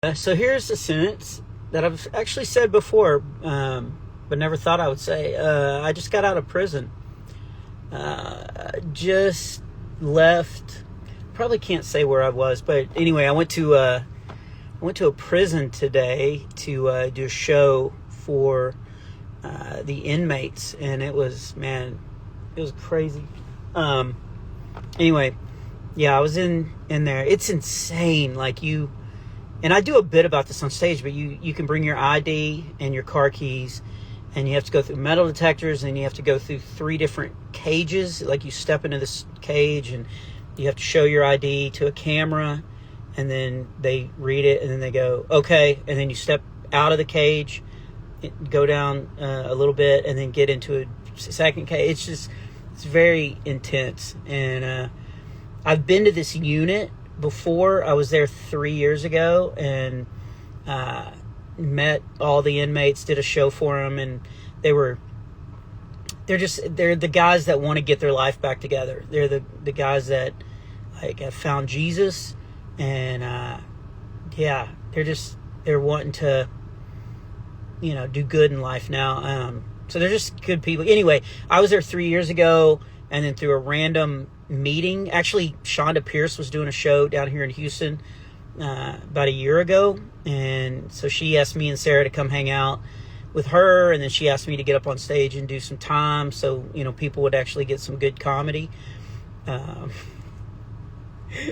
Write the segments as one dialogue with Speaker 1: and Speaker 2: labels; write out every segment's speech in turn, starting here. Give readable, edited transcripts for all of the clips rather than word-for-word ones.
Speaker 1: So here's a sentence that I've actually said before, but never thought I would say. I just got out of prison. Just left. Probably can't say where I was, but anyway, I went to a prison today to do a show for the inmates, and it was crazy. Anyway, yeah, I was in there. It's insane. And I do a bit about this on stage, but you can bring your ID and your car keys, and you have to go through metal detectors, and you have to go through 3 different cages. Like, you step into this cage, and you have to show your ID to a camera, and then they read it, and then they go, okay, and then you step out of the cage, go down a little bit, and then get into a second cage. It's very intense, and I've been to this unit before. I was there 3 years ago and met all the inmates, did a show for them, and they're the guys that want to get their life back together. They're the guys that have found Jesus, and they're wanting to do good in life now. So they're just good people. Anyway, I was there 3 years ago, and then through a random meeting, actually Shonda Pierce was doing a show down here in Houston about a year ago, and so she asked me and Sarah to come hang out with her, and then she asked me to get up on stage and do some time so people would actually get some good comedy.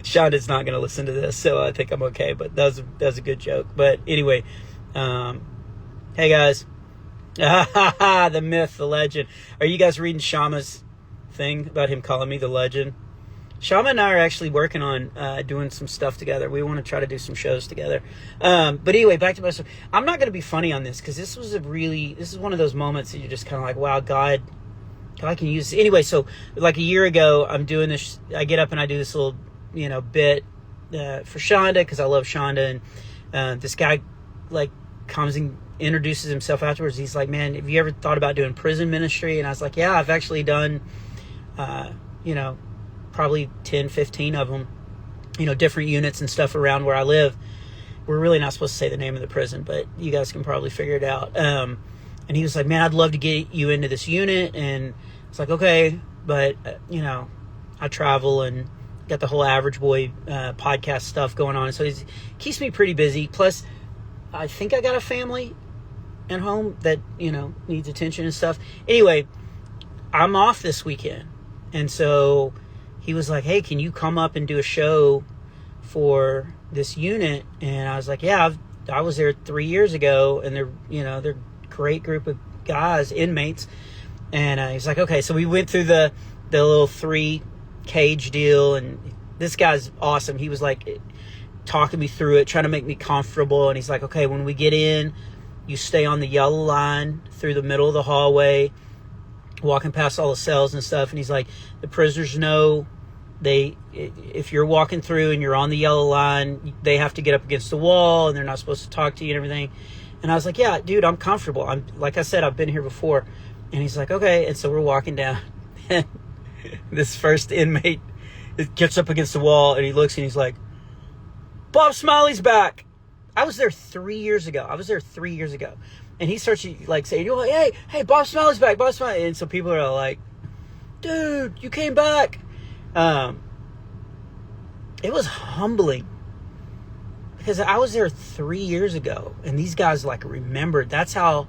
Speaker 1: Shonda's not going to listen to this, so I think I'm okay, but that was a good joke. But anyway, hey guys, the myth, the legend. Are you guys reading Shama's thing about him calling me the legend? Shama and I are actually working on doing some stuff together. We want to try to do some shows together. But anyway, back to my story. I'm not going to be funny on this because this is one of those moments that you're just kind of like, wow, God can use this. Anyway, so like a year ago, I'm doing this. I get up and I do this little bit for Shonda because I love Shonda, and this guy comes and introduces himself afterwards. He's like, man, have you ever thought about doing prison ministry? And I was like, yeah, I've actually done probably 10, 15 of them, different units and stuff around where I live. We're really not supposed to say the name of the prison, but you guys can probably figure it out. And he was like, man, I'd love to get you into this unit. And it's like, okay, but I travel and got the whole Average Boy podcast stuff going on. So it keeps me pretty busy. Plus, I think I got a family at home that, needs attention and stuff. Anyway, I'm off this weekend. And so he was like, hey, can you come up and do a show for this unit? And I was like, yeah, I was there 3 years ago, and they're a great group of guys, inmates. And he's like, okay. So we went through the little 3 cage deal, and this guy's awesome. He was like talking me through it, trying to make me comfortable. And he's like, okay, when we get in, you stay on the yellow line through the middle of the hallway, walking past all the cells and stuff. And he's like, the prisoners know if you're walking through and you're on the yellow line, they have to get up against the wall, and they're not supposed to talk to you and everything. And I was like, yeah, dude, I'm comfortable. Like I said, I've been here before. And he's like, okay. And so we're walking down, and this first inmate gets up against the wall, and he looks and he's like, Bob Smiley's back. I was there 3 years ago. And he starts saying, hey, Bob Smiley's back, Bob Smiley. And so people are like, dude, you came back. It was humbling because I was there 3 years ago, and these guys remembered. That's how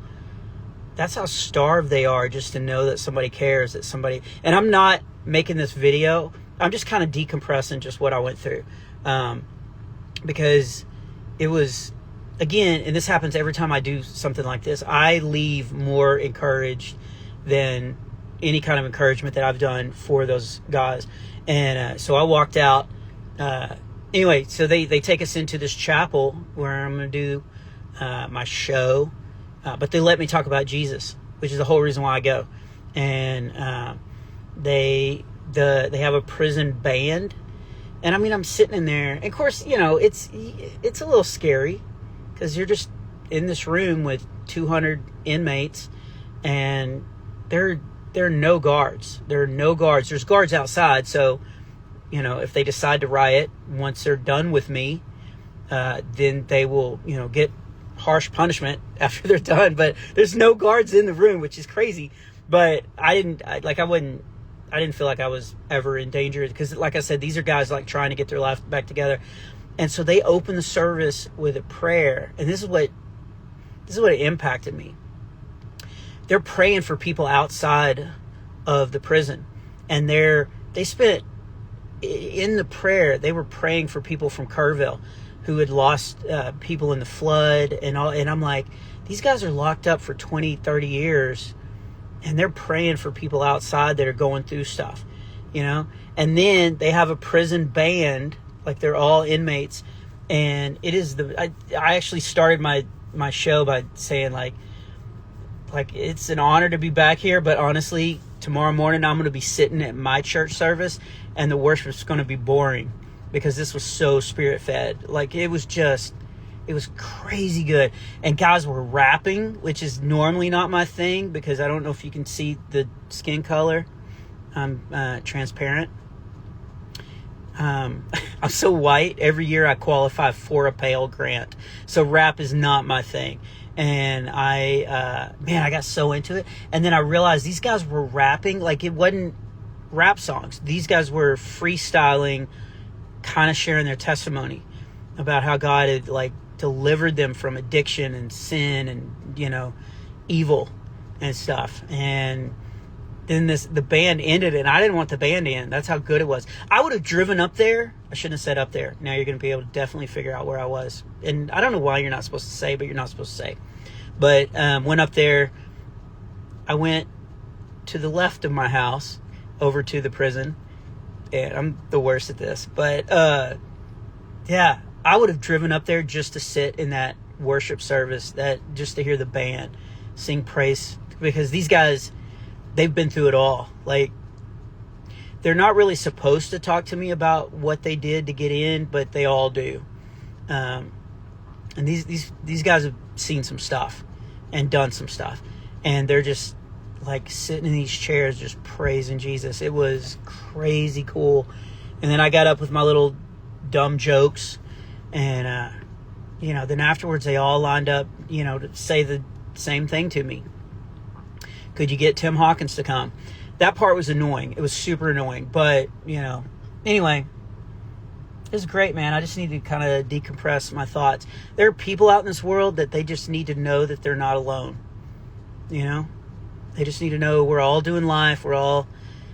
Speaker 1: starved they are just to know that somebody cares, that somebody. And I'm not making this video. I'm just kind of decompressing just what I went through, because it was, again, and this happens every time I do something like this, I leave more encouraged than any kind of encouragement that I've done for those guys. And so I walked out. Anyway, so they take us into this chapel where I'm going to do my show. But they let me talk about Jesus, which is the whole reason why I go. And they have a prison band. And I'm sitting in there. And of course, it's a little scary because you're just in this room with 200 inmates, and there are no guards. There's guards outside. So, if they decide to riot once they're done with me, then they will, get harsh punishment after they're done. But there's no guards in the room, which is crazy. But I didn't feel like I was ever in danger, because like I said, these are guys like trying to get their life back together. And so they opened the service with a prayer, and this is what impacted me. They're praying for people outside of the prison, and they spent in the prayer, they were praying for people from Kerrville who had lost people in the flood and all. And I'm like, these guys are locked up for 20, 30 years, and they're praying for people outside that are going through stuff, And then they have a prison band, like they're all inmates. And it is I actually started my show by saying like it's an honor to be back here, but honestly, tomorrow morning I'm going to be sitting at my church service, and the worship's going to be boring, because this was so spirit fed. Like it was crazy good. And guys were rapping, which is normally not my thing, because I don't know if you can see the skin color. I'm transparent. I'm so white. Every year I qualify for a Pale grant. So rap is not my thing. And I got so into it. And then I realized these guys were rapping. Like, it wasn't rap songs. These guys were freestyling, kind of sharing their testimony about how God had like delivered them from addiction and sin and, evil and stuff. And then the band ended, and I didn't want the band to end. That's how good it was. I would have driven up there. I shouldn't have said up there. Now you're going to be able to definitely figure out where I was. And I don't know why you're not supposed to say, but you're not supposed to say. But went up there. I went to the left of my house over to the prison. And I'm the worst at this. But, I would have driven up there just to sit in that worship service, just to hear the band sing praise. Because these guys, they've been through it all. Like, they're not really supposed to talk to me about what they did to get in, but they all do. And these guys have seen some stuff and done some stuff, and they're just like sitting in these chairs just praising Jesus. It was crazy cool. And then I got up with my little dumb jokes, and then afterwards they all lined up, to say the same thing to me. Could you get Tim Hawkins to come? That part was annoying. It was super annoying. But, anyway, it was great, man. I just need to kind of decompress my thoughts. There are people out in this world that they just need to know that they're not alone. They just need to know we're all doing life. We're all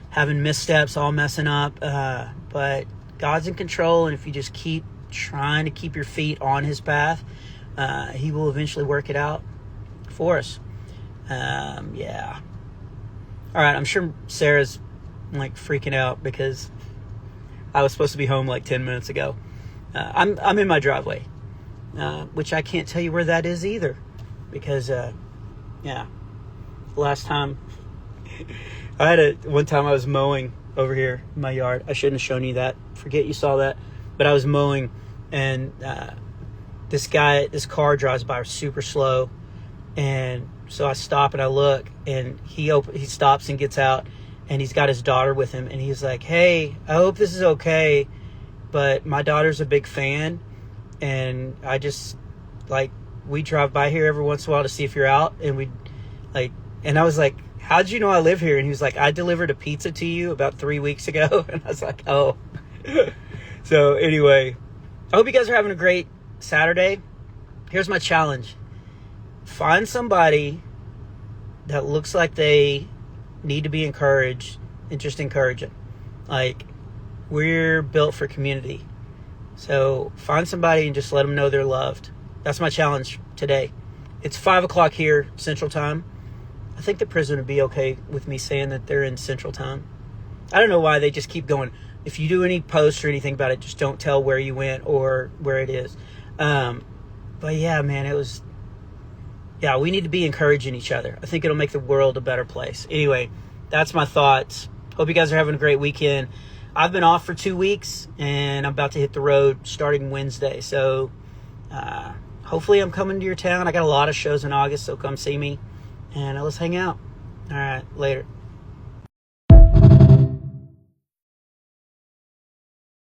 Speaker 1: having missteps, all messing up. But God's in control. And if you just keep trying to keep your feet on his path, he will eventually work it out for us. Yeah. All right. I'm sure Sarah's like freaking out because I was supposed to be home like 10 minutes ago. I'm in my driveway, which I can't tell you where that is either, because, last time one time I was mowing over here in my yard. I shouldn't have shown you that. Forget you saw that, but I was mowing, and, this car drives by super slow. And so I stop and I look, and he stops and gets out, and he's got his daughter with him, and he's like, "Hey, I hope this is okay, but my daughter's a big fan, and I just we drive by here every once in a while to see if you're out." And and I was like, "How'd you know I live here?" And he was like, "I delivered a pizza to you about 3 weeks ago." And I was like, "Oh." So anyway, I hope you guys are having a great Saturday. Here's my challenge. Find somebody that looks like they need to be encouraged and just encourage them. Like, we're built for community. So find somebody and just let them know they're loved. That's my challenge today. It's 5 o'clock here, Central Time. I think the prison would be okay with me saying that they're in Central Time. I don't know why they just keep going. If you do any posts or anything about it, just don't tell where you went or where it is. But yeah, man, we need to be encouraging each other. I think it'll make the world a better place. Anyway, that's my thoughts. Hope you guys are having a great weekend. I've been off for 2 weeks, and I'm about to hit the road starting Wednesday. So hopefully I'm coming to your town. I got a lot of shows in August, so come see me, and let's hang out. All right, later.